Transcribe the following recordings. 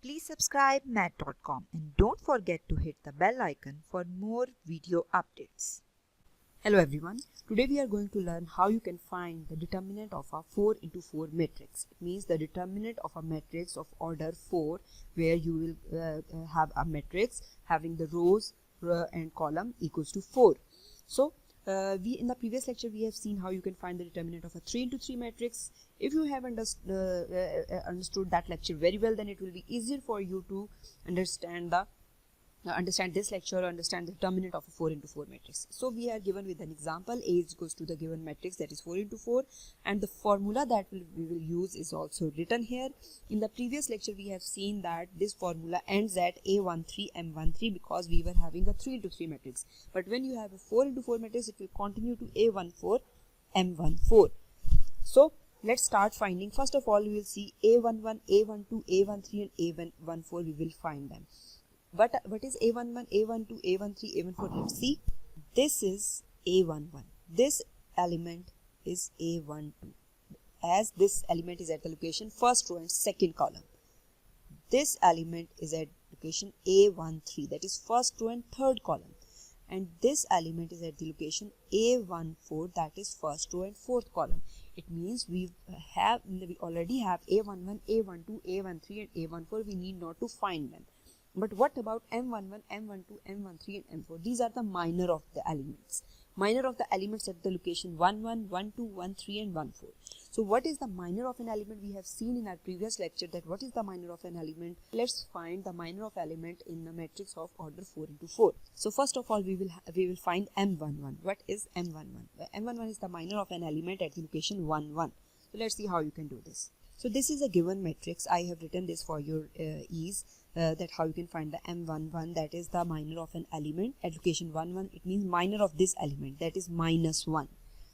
Please subscribe math.com and don't forget to hit the bell icon for more video updates. Hello everyone, today we are going to learn how you can find the determinant of a 4 into 4 matrix. It means the determinant of a matrix of order 4 where you will have a matrix having the rows and column equals to 4. So in the previous lecture we have seen how you can find the determinant of a 3 into 3 matrix. If you have understood that lecture very well, then it will be easier for you to understand this lecture or understand the determinant of a 4 into 4 matrix. So we are given with an example. A is equals to the given matrix, that is 4 into 4, and the formula that we will use is also written here. In the previous lecture we have seen that this formula ends at A13 M13 because we were having a 3 into 3 matrix, but when you have a 4 into 4 matrix it will continue to A14 M14. So let's start finding. First of all we will see A11, A12, A13 and A14. We will find them. But what is A11, A12, A13, A14? Let's see. This is A11. This element is A12, as this element is at the location first row and second column. This element is at location A13, that is first row and third column. And this element is at the location A14, that is first row and fourth column. It means we already have A11, A12, A13 and A14. We need not to find them. But what about M11, M12, M13 and M4? These are the minor of the elements. Minor of the elements at the location 11, 12, 13 and 14. So what is the minor of an element? We have seen in our previous lecture that what is the minor of an element. Let's find the minor of element in the matrix of order 4 into 4. So first of all we will find M11. What is M11? M11 is the minor of an element at the location 1, 1. So let's see how you can do this. So this is a given matrix. I have written this for your ease. That how you can find the M11, that is the minor of an element at location 1, 1. It means minor of this element, that is minus 1.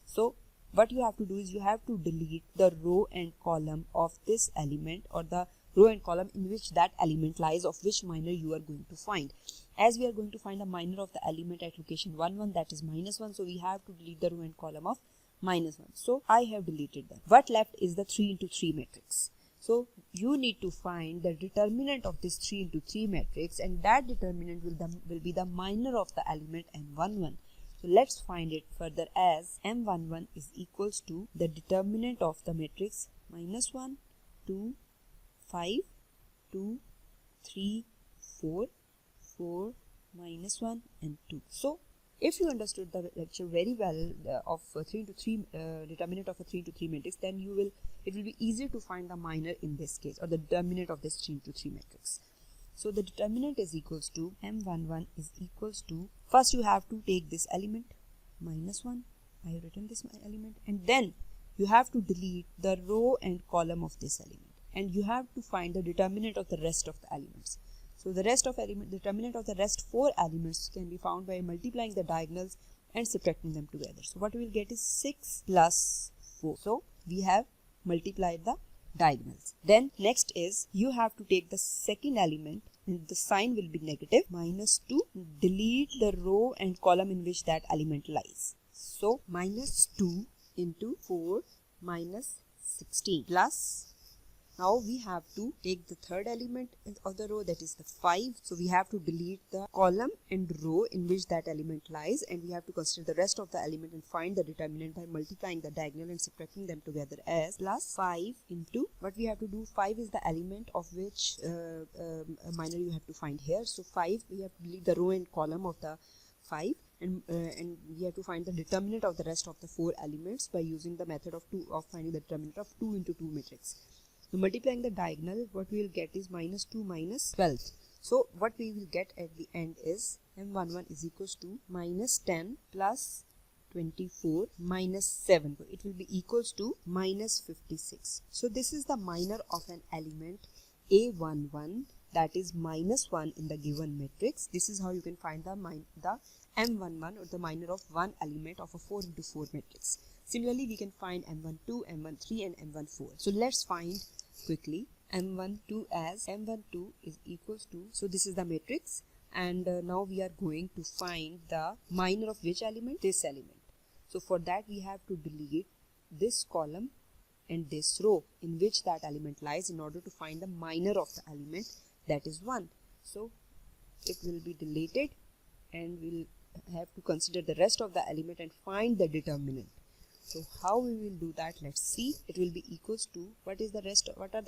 So what you have to do is you have to delete the row and column of this element, or the row and column in which that element lies, of which minor you are going to find. As we are going to find the minor of the element at location 1, 1, that is minus 1. So we have to delete the row and column of minus 1. So I have deleted them. What left is the 3 into 3 matrix. So you need to find the determinant of this 3 into 3 matrix, and that determinant will be the minor of the element M11. So let's find it further, as M11 is equals to the determinant of the matrix minus 1, 2, 5, 2, 3, 4, 4, minus 1 and 2. So if you understood the lecture very well of 3 into 3 determinant of a 3 into 3 matrix, then it will be easier to find the minor in this case, or the determinant of this 3 into 3 matrix. So the determinant is equals to M11 is equals to, first you have to take this element minus 1. I have written this element, and then you have to delete the row and column of this element, and you have to find the determinant of the rest of the elements. So the determinant of the rest 4 elements can be found by multiplying the diagonals and subtracting them together. So what we will get is 6 plus 4. So we have multiplied the diagonals. Then next is you have to take the second element, and the sign will be negative, minus 2. Delete the row and column in which that element lies. So minus 2 into 4 minus 16 plus. Now we have to take the third element of the row, that is the 5. So we have to delete the column and row in which that element lies, and we have to consider the rest of the element and find the determinant by multiplying the diagonal and subtracting them together, as plus 5 into, what we have to do, 5 is the element of which minor you have to find here. So 5, we have to delete the row and column of the 5, and we have to find the determinant of the rest of the 4 elements by using the method of finding the determinant of 2 into 2 matrix. So multiplying the diagonal, what we will get is minus 2 minus 12. So what we will get at the end is M11 is equals to minus 10 plus 24 minus 7. It will be equals to minus 56. So this is the minor of an element A11, that is minus 1 in the given matrix. This is how you can find the M11, or the minor of one element of a 4 into 4 matrix. Similarly, we can find M12, M13 and M14. So let's find quickly M12, as M12 is equals to, so this is the matrix, and now we are going to find the minor of which element? This element. So for that we have to delete this column and this row in which that element lies in order to find the minor of the element, that is 1. So it will be deleted, and we'll have to consider the rest of the element and find the determinant. So how we will do that, let's see. It will be equals to, what are the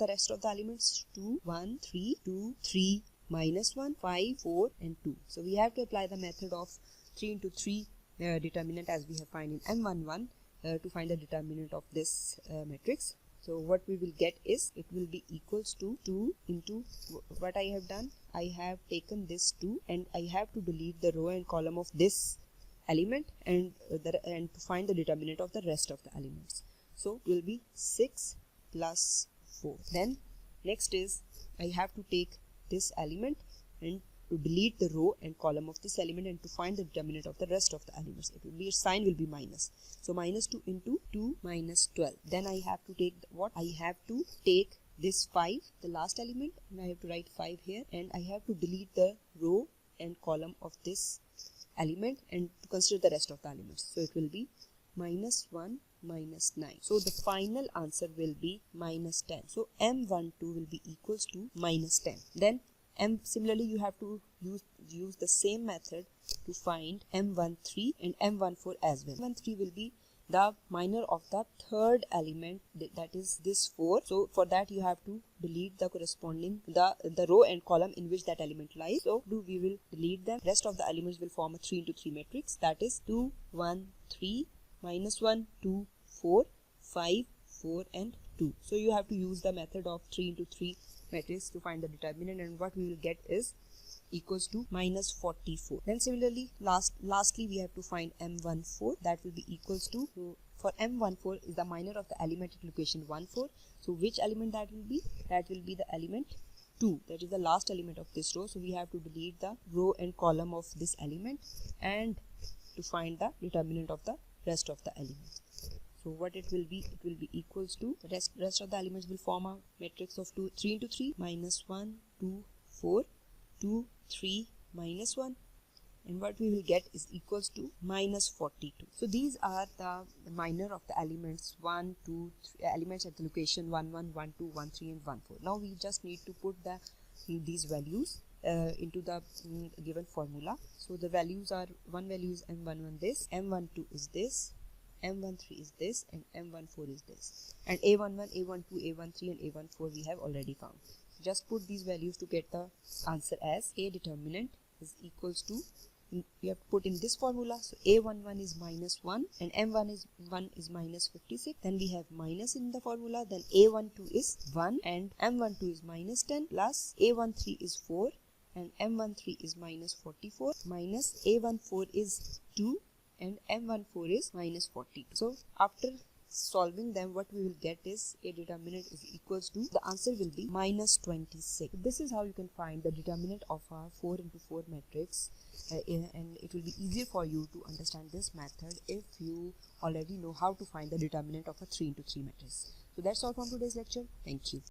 rest of the elements? 2, 1, 3, 2, 3, minus 1, 5, 4 and 2. So we have to apply the method of 3 into 3 determinant as we have find in M11 to find the determinant of this matrix. So what we will get is, it will be equals to 2 into, what I have done, I have taken this 2 and I have to delete the row and column of this element and to find the determinant of the rest of the elements. So it will be 6 plus 4. Then next is, I have to take this element and to delete the row and column of this element and to find the determinant of the rest of the elements. It will be, sign will be minus. So minus 2 into 2 minus 12. Then I have to take what? I have to take this 5, the last element, and I have to write 5 here, and I have to delete the row and column of this element and to consider the rest of the elements. So it will be minus 1 minus 9. So the final answer will be minus 10. So M12 will be equals to minus 10. Then similarly you have to use the same method to find M13 and M14 as well. M13 will be the minor of the third element, that is this 4. So for that you have to delete the corresponding the row and column in which that element lies. So we will delete them. Rest of the elements will form a 3 into 3 matrix, that is 2, 1, 3, minus 1, 2, 4, 5, 4 and 2. So you have to use the method of 3 into 3 matrix to find the determinant, and what we will get is equals to minus 44. Then similarly lastly we have to find M14, that will be equals to, for M14 is the minor of the element at location 1, 4. So which element that will be? That will be the element 2, that is the last element of this row. So we have to delete the row and column of this element and to find the determinant of the rest of the elements. So what it will be equals to, rest of the elements will form a matrix of 3 into 3, minus 1, 2, 4, 2, 3, minus 1, and what we will get is equals to minus 42. So these are the minor of the elements 1, 2, 3, elements at the location 1, 1, 1, 2, 1, 3 and 1, 4. Now we just need to put these values into the given formula. So the values are, one value is M11 this, M12 is this, M13 is this, and M14 is this, and A11, A12, A13 and A14 we have already found. Just put these values to get the answer as A determinant is equals to, we have to put in this formula. So A11 is minus 1 and M1 is minus 56. Then we have minus in the formula. Then A12 is 1 and M12 is minus 10 plus A13 is 4 and M13 is minus 44 minus A14 is 2 and M14 is minus 42. So after solving them, what we will get is A determinant is equals to, the answer will be minus 26. This is how you can find the determinant of a 4 into 4 matrix, and it will be easier for you to understand this method if you already know how to find the determinant of a 3 into 3 matrix. So that's all from today's lecture. Thank you.